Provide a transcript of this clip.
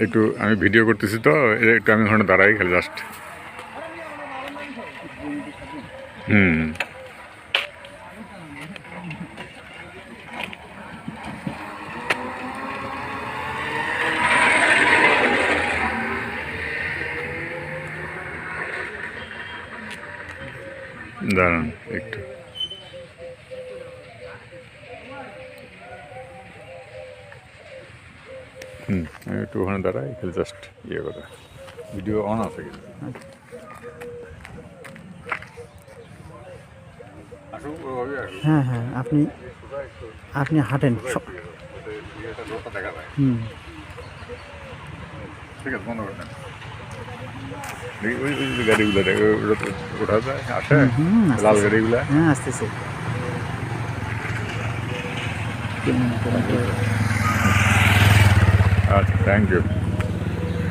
একটু আমি ভিডিও করতেছি তো, একটু আমি ওখানে দাঁড়াই খালি জাস্ট। দাঁড়ান একটু। আমি একটু ওখানে দাঁড়াই খালি জাস্ট ইয়ে করে। ভিডিও অন আছে কিন্তু। হ্যাঁ হ্যাঁ, আপনি হাঁটেন। ঠিক আছে, বন্ধ করে দেন। ওই গাড়িগুলো ওঠা যায়, আসে লাল গাড়িগুলা। হ্যাঁ, আসতেছে। আচ্ছা, থ্যাংক ইউ।